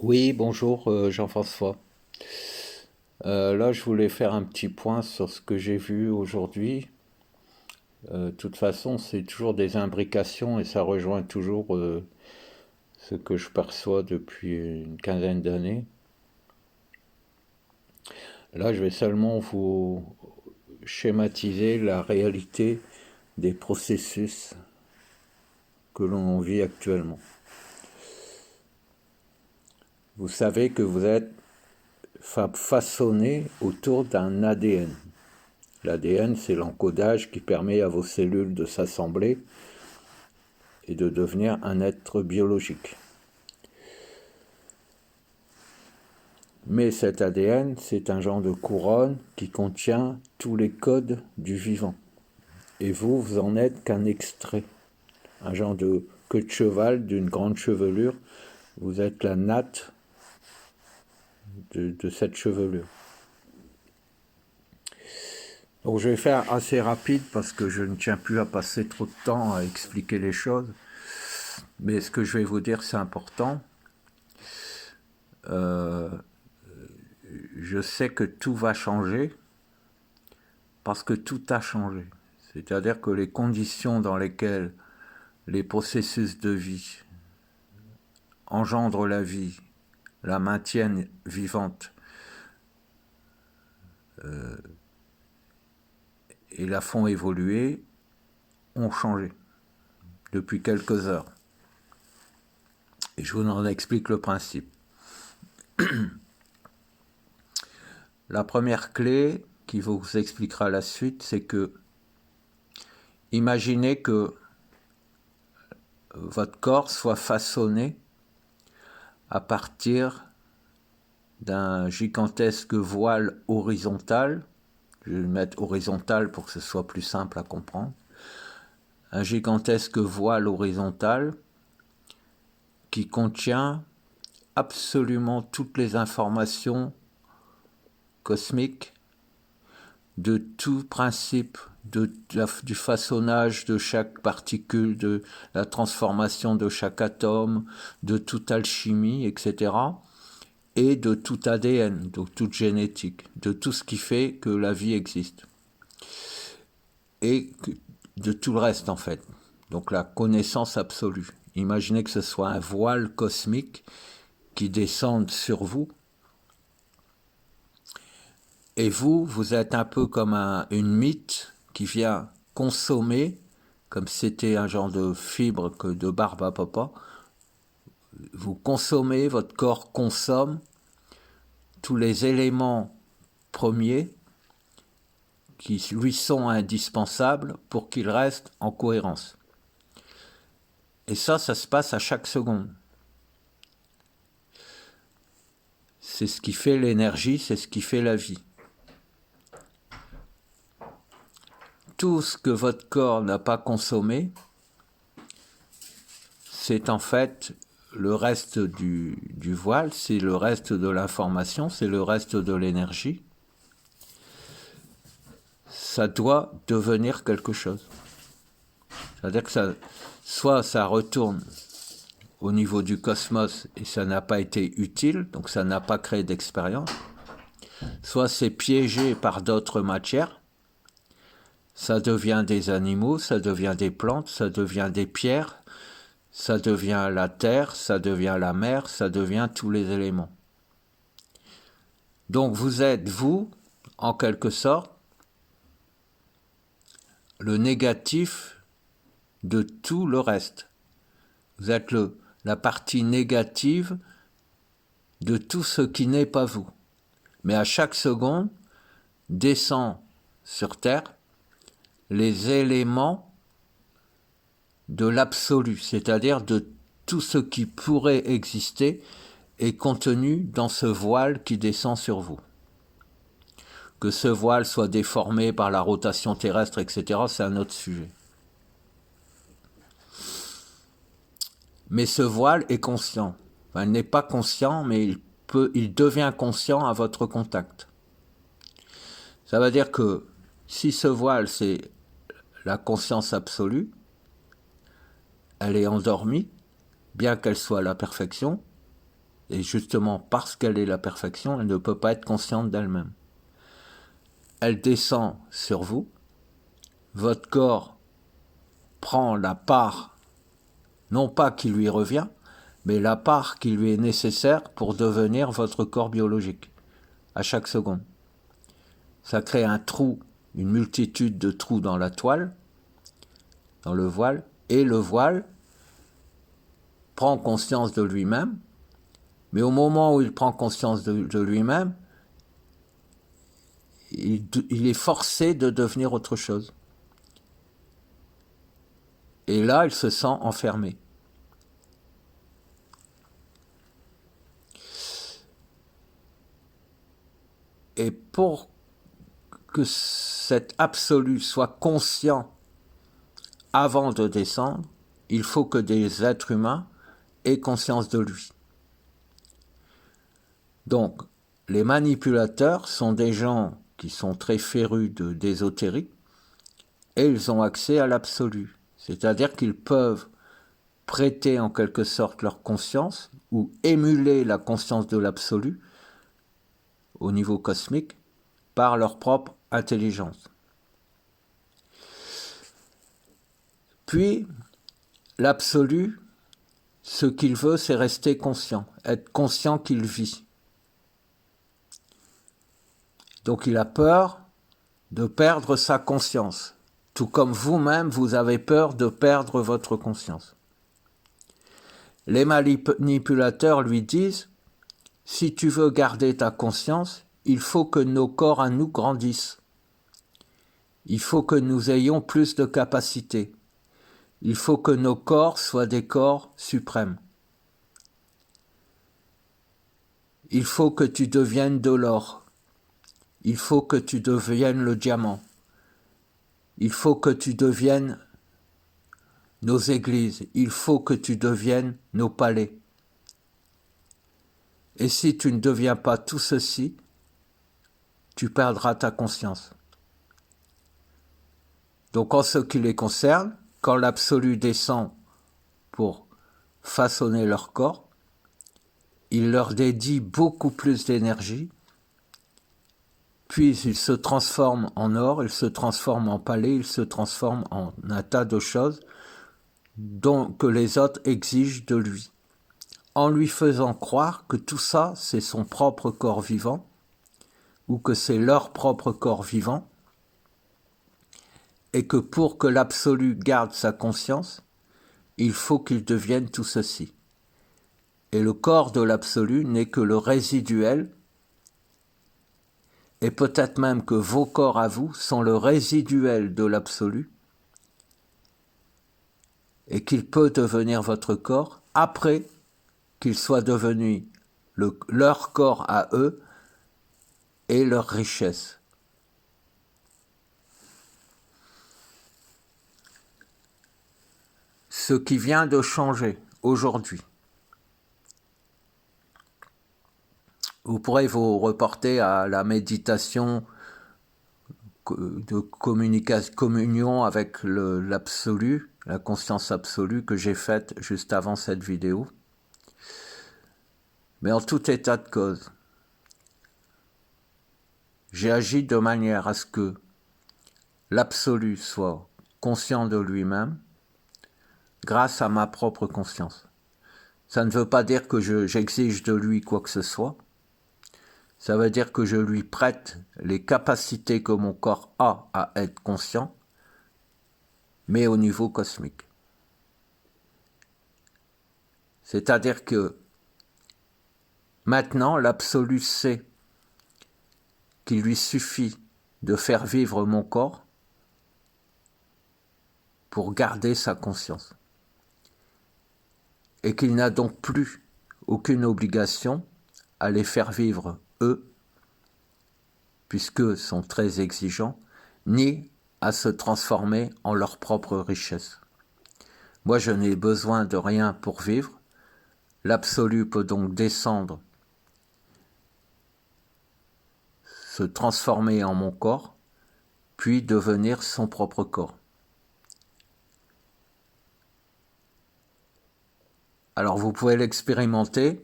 Oui, bonjour Jean-François. Là, je voulais faire un petit point sur ce que j'ai vu aujourd'hui. De toute façon, c'est toujours des imbrications et ça rejoint toujours ce que je perçois depuis une quinzaine d'années. Là, je vais seulement vous schématiser la réalité des processus que l'on vit actuellement. Vous savez que vous êtes façonné autour d'un ADN. L'ADN, c'est l'encodage qui permet à vos cellules de s'assembler et de devenir un être biologique. Mais cet ADN, c'est un genre de couronne qui contient tous les codes du vivant. Et vous, vous en êtes qu'un extrait, un genre de queue de cheval d'une grande chevelure. Vous êtes la natte de cette chevelure. Donc je vais faire assez rapide parce que je ne tiens plus à passer trop de temps à expliquer les choses. Mais ce que je vais vous dire, c'est important. Euh, je sais que tout va changer parce que tout a changé. C'est-à-dire que les conditions dans lesquelles les processus de vie engendrent la vie, la maintiennent vivante et la font évoluer ont changé depuis quelques heures. Et je vous en explique le principe. La première clé qui vous expliquera la suite, c'est que imaginez que votre corps soit façonné à partir d'un gigantesque voile horizontal. Je vais le mettre horizontal pour que ce soit plus simple à comprendre. Un gigantesque voile horizontal qui contient absolument toutes les informations cosmiques de tout principe du façonnage de chaque particule, de la transformation de chaque atome, de toute alchimie, etc. Et de tout ADN, de toute génétique, de tout ce qui fait que la vie existe. Et de tout le reste en fait. Donc la connaissance absolue. Imaginez que ce soit un voile cosmique qui descende sur vous. Et vous, vous êtes un peu comme une mythe qui vient consommer, comme c'était un genre de fibre que de barbe à papa. Vous consommez, votre corps consomme tous les éléments premiers qui lui sont indispensables pour qu'il reste en cohérence. Et ça se passe à chaque seconde. C'est ce qui fait l'énergie, c'est ce qui fait la vie. Tout ce que votre corps n'a pas consommé, c'est en fait le reste du voile, c'est le reste de l'information, c'est le reste de l'énergie. Ça doit devenir quelque chose. C'est-à-dire que soit ça retourne au niveau du cosmos et ça n'a pas été utile, donc ça n'a pas créé d'expérience, soit c'est piégé par d'autres matières, ça devient des animaux, ça devient des plantes, ça devient des pierres, ça devient la terre, ça devient la mer, ça devient tous les éléments. Donc vous êtes, vous, en quelque sorte, le négatif de tout le reste. Vous êtes la partie négative de tout ce qui n'est pas vous. Mais à chaque seconde, descend sur Terre les éléments de l'absolu, c'est-à-dire de tout ce qui pourrait exister est contenu dans ce voile qui descend sur vous. Que ce voile soit déformé par la rotation terrestre, etc., c'est un autre sujet. Mais ce voile est conscient. Enfin, il n'est pas conscient, mais il devient conscient à votre contact. Ça veut dire que si ce voile, c'est la conscience absolue, elle est endormie, bien qu'elle soit à la perfection, Et justement, parce qu'elle est la perfection, elle ne peut pas être consciente d'elle-même. Elle descend sur vous, votre corps prend la part, non pas qui lui revient, mais la part qui lui est nécessaire pour devenir votre corps biologique, à chaque seconde. Ça crée un trou, une multitude de trous dans la toile, dans le voile, et le voile prend conscience de lui-même, mais au moment où il prend conscience de lui-même, il est forcé de devenir autre chose. Et là, il se sent enfermé. Et pour que cet absolu soit conscient avant de descendre, il faut que des êtres humains aient conscience de lui. Donc, les manipulateurs sont des gens qui sont très férus d'ésotérique et ils ont accès à l'absolu. C'est-à-dire qu'ils peuvent prêter en quelque sorte leur conscience ou émuler la conscience de l'absolu au niveau cosmique par leur propre intelligence. Puis, l'absolu, ce qu'il veut, c'est rester conscient, être conscient qu'il vit. Donc il a peur de perdre sa conscience, tout comme vous-même, vous avez peur de perdre votre conscience. Les manipulateurs lui disent, si tu veux garder ta conscience, il faut que nos corps à nous grandissent. Il faut que nous ayons plus de capacités. Il faut que nos corps soient des corps suprêmes. Il faut que tu deviennes de l'or. Il faut que tu deviennes le diamant. Il faut que tu deviennes nos églises. Il faut que tu deviennes nos palais. Et si tu ne deviens pas tout ceci, tu perdras ta conscience. Donc en ce qui les concerne, quand l'absolu descend pour façonner leur corps, il leur dédie beaucoup plus d'énergie, puis ils se transforment en or, ils se transforment en palais, ils se transforment en un tas de choses que les autres exigent de lui, en lui faisant croire que tout ça, c'est son propre corps vivant, ou que c'est leur propre corps vivant, et que pour que l'absolu garde sa conscience, il faut qu'il devienne tout ceci. Et le corps de l'absolu n'est que le résiduel, et peut-être même que vos corps à vous sont le résiduel de l'absolu, et qu'il peut devenir votre corps après qu'il soit devenu leur corps à eux et leur richesse. Ce qui vient de changer aujourd'hui. Vous pourrez vous reporter à la méditation de communion avec l'absolu, la conscience absolue que j'ai faite juste avant cette vidéo. Mais en tout état de cause, j'ai agi de manière à ce que l'absolu soit conscient de lui-même grâce à ma propre conscience. Ça ne veut pas dire que j'exige de lui quoi que ce soit. Ça veut dire que je lui prête les capacités que mon corps a à être conscient, mais au niveau cosmique. C'est-à-dire que maintenant, l'absolu sait qu'il lui suffit de faire vivre mon corps pour garder sa conscience. Et qu'il n'a donc plus aucune obligation à les faire vivre eux, puisqu'eux sont très exigeants, ni à se transformer en leur propre richesse. Moi, je n'ai besoin de rien pour vivre. L'absolu peut donc descendre, se transformer en mon corps, puis devenir son propre corps. Alors vous pouvez l'expérimenter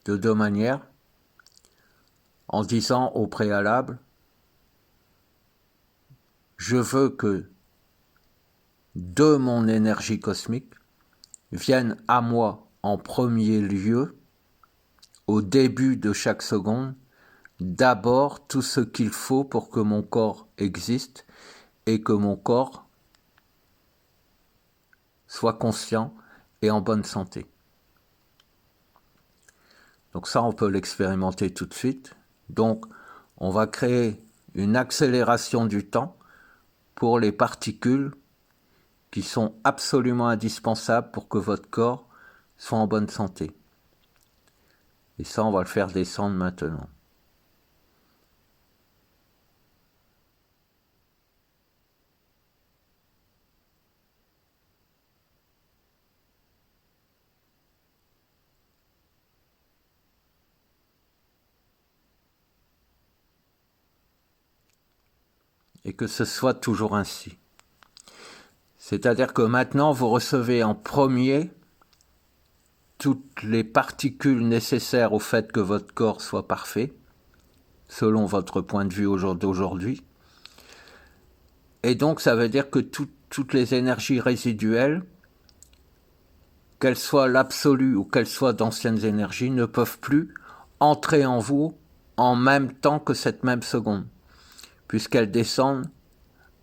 de deux manières, en disant au préalable, je veux que de mon énergie cosmique vienne à moi en premier lieu, au début de chaque seconde, d'abord tout ce qu'il faut pour que mon corps existe et que mon corps soit conscient et en bonne santé. Donc ça, on peut l'expérimenter tout de suite. Donc, on va créer une accélération du temps pour les particules qui sont absolument indispensables pour que votre corps soit en bonne santé. Et ça, on va le faire descendre maintenant. Et que ce soit toujours ainsi. C'est-à-dire que maintenant, vous recevez en premier toutes les particules nécessaires au fait que votre corps soit parfait, selon votre point de vue d'aujourd'hui. Et donc, ça veut dire que toutes les énergies résiduelles, qu'elles soient l'absolu ou qu'elles soient d'anciennes énergies, ne peuvent plus entrer en vous en même temps que cette même seconde, puisqu'elles descendent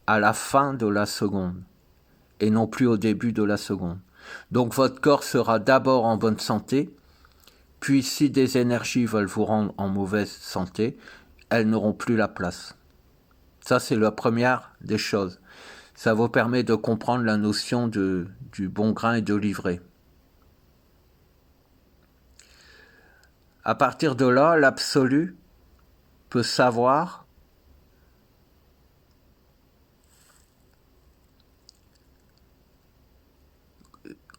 à la fin de la seconde et non plus au début de la seconde. Donc votre corps sera d'abord en bonne santé, puis si des énergies veulent vous rendre en mauvaise santé, elles n'auront plus la place. Ça, c'est la première des choses. Ça vous permet de comprendre la notion du bon grain et de l'ivraie. À partir de là, l'absolu peut savoir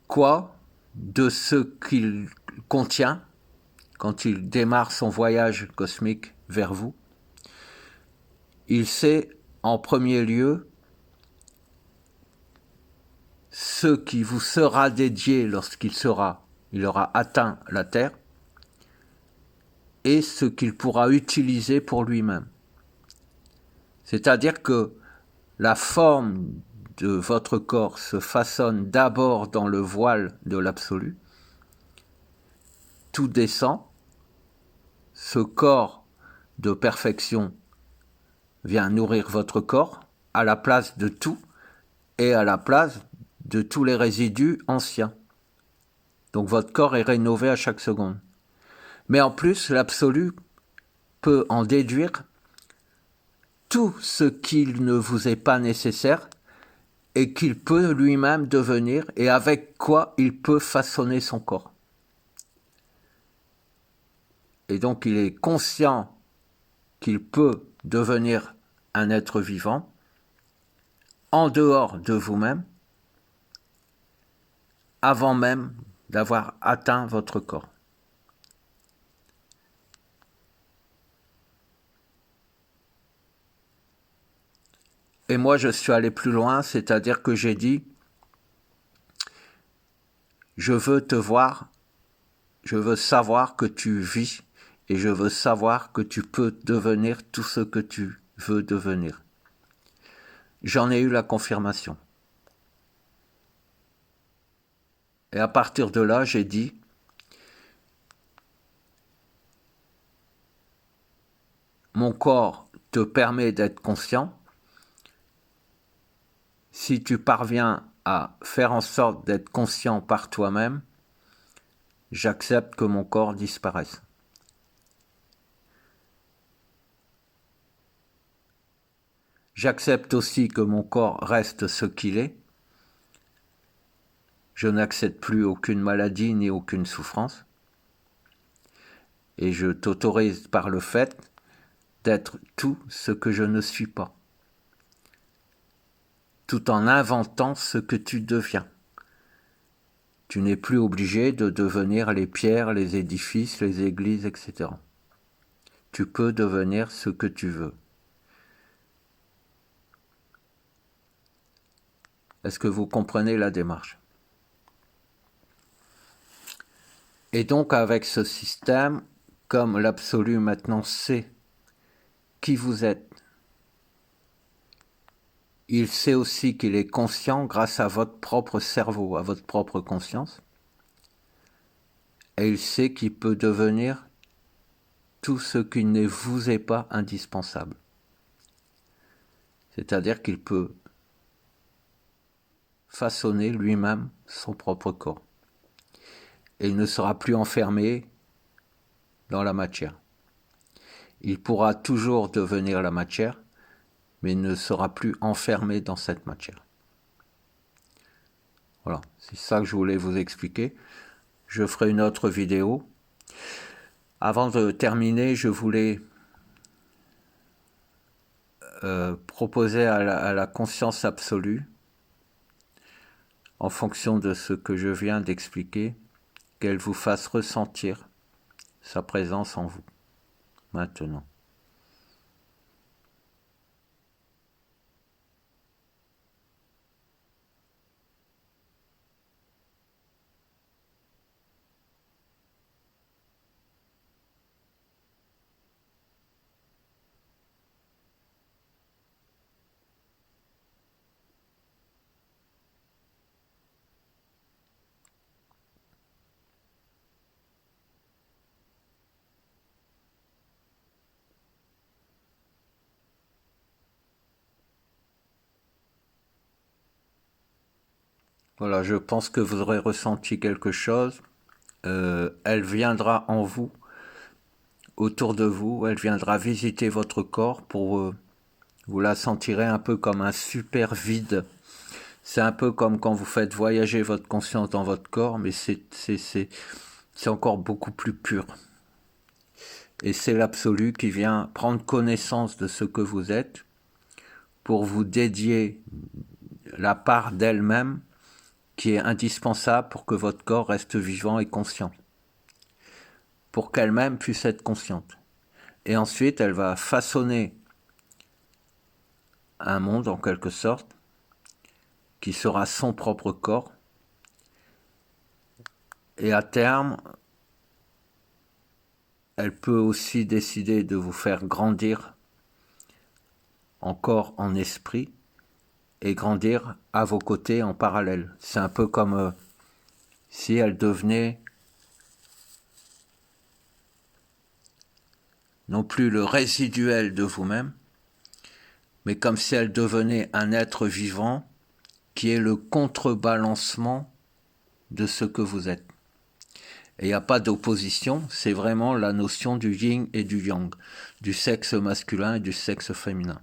quoi de ce qu'il contient quand il démarre son voyage cosmique vers vous. Il sait en premier lieu ce qui vous sera dédié lorsqu'il aura atteint la Terre et ce qu'il pourra utiliser pour lui-même. C'est-à-dire que la forme de votre corps se façonne d'abord dans le voile de l'absolu. Tout descend. Ce corps de perfection vient nourrir votre corps à la place de tout et à la place de tous les résidus anciens. Donc votre corps est rénové à chaque seconde. Mais en plus, l'absolu peut en déduire tout ce qu'il ne vous est pas nécessaire et qu'il peut lui-même devenir et avec quoi il peut façonner son corps. Et donc il est conscient qu'il peut devenir un être vivant en dehors de vous-même avant même d'avoir atteint votre corps. Et moi, je suis allé plus loin, c'est-à-dire que j'ai dit, je veux te voir, je veux savoir que tu vis et je veux savoir que tu peux devenir tout ce que tu veux devenir. J'en ai eu la confirmation. Et à partir de là, j'ai dit, mon corps te permet d'être conscient. Si tu parviens à faire en sorte d'être conscient par toi-même, j'accepte que mon corps disparaisse. J'accepte aussi que mon corps reste ce qu'il est. Je n'accepte plus aucune maladie ni aucune souffrance. Et je t'autorise par le fait d'être tout ce que je ne suis pas, tout en inventant ce que tu deviens. Tu n'es plus obligé de devenir les pierres, les édifices, les églises, etc. Tu peux devenir ce que tu veux. Est-ce que vous comprenez la démarche ? Et donc avec ce système, comme l'absolu maintenant sait qui vous êtes, il sait aussi qu'il est conscient grâce à votre propre cerveau, à votre propre conscience, et il sait qu'il peut devenir tout ce qui ne vous est pas indispensable. C'est-à-dire qu'il peut façonner lui-même son propre corps. Et il ne sera plus enfermé dans la matière. Il pourra toujours devenir la matière, mais il ne sera plus enfermé dans cette matière. Voilà, c'est ça que je voulais vous expliquer. Je ferai une autre vidéo. Avant de terminer, je voulais proposer à la conscience absolue, en fonction de ce que je viens d'expliquer, qu'elle vous fasse ressentir sa présence en vous, maintenant. Voilà, je pense que vous aurez ressenti quelque chose. Elle viendra en vous, autour de vous, elle viendra visiter votre corps pour vous la sentirez un peu comme un super vide. C'est un peu comme quand vous faites voyager votre conscience dans votre corps, mais c'est encore beaucoup plus pur. Et c'est l'absolu qui vient prendre connaissance de ce que vous êtes pour vous dédier la part d'elle-même qui est indispensable pour que votre corps reste vivant et conscient, pour qu'elle-même puisse être consciente. Et ensuite, elle va façonner un monde, en quelque sorte, qui sera son propre corps. Et à terme, elle peut aussi décider de vous faire grandir encore en esprit et grandir à vos côtés en parallèle. C'est un peu comme si elle devenait non plus le résiduel de vous-même, mais comme si elle devenait un être vivant qui est le contrebalancement de ce que vous êtes. Et il n'y a pas d'opposition, c'est vraiment la notion du yin et du yang, du sexe masculin et du sexe féminin.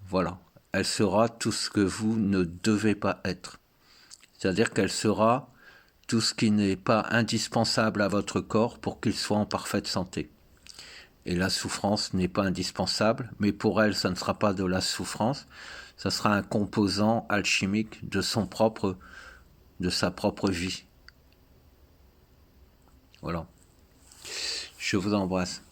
Voilà, elle sera tout ce que vous ne devez pas être. C'est-à-dire qu'elle sera tout ce qui n'est pas indispensable à votre corps pour qu'il soit en parfaite santé. Et la souffrance n'est pas indispensable, mais pour elle, ça ne sera pas de la souffrance, ça sera un composant alchimique de sa propre vie. Voilà. Je vous embrasse.